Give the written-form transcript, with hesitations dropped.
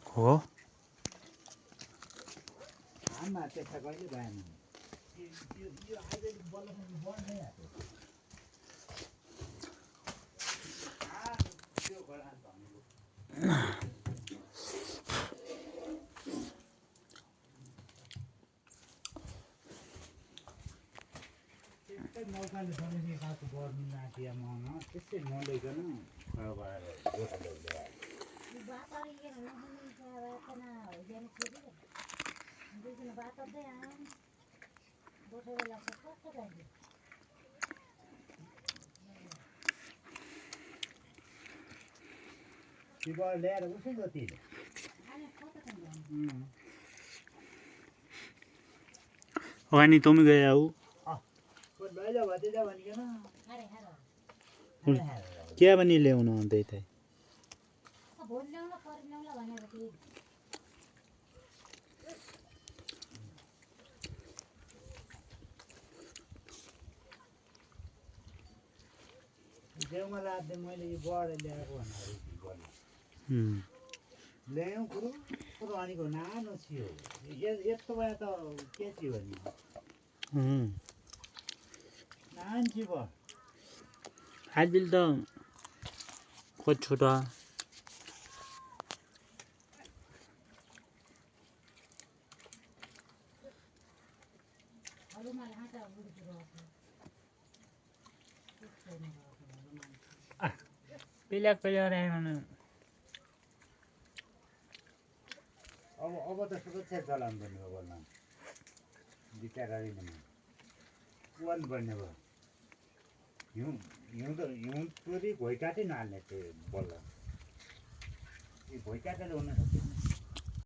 हो आमा त्यस्ता कहिले भएन यो अहिले बल्लसम्म बढ्नै आएको त्यो गरा भनेको त्यस्तै मौकाले समेत खाएको बढ्नु नाटियामा त्यसै नलैकन भएर गोठले ल्याएर तिबाट ल्याएर उसै जति अनि तुम गए हो लैजा भतिजा भनिकन क्या पनि ल्याउनु अन्त यतै देउमा लाग्दै मैले यो बढे ल्याएको भनेर ल्यायौँ कुरो भनेको नानो थियो यस्तो भए त के थियो भने नान थियो भयो आजबिल त खोज छोटा पिल्याक पिल्याएर अब त सुरक्षा चलाउनु पर्ने भयो बल्ल बिचरा कुहाउनु पर्ने भयो हिउँ पुरै भोइँ काटै नहाल्ने त्यो बल्ल भोइँ काटेर हुन सक्दैन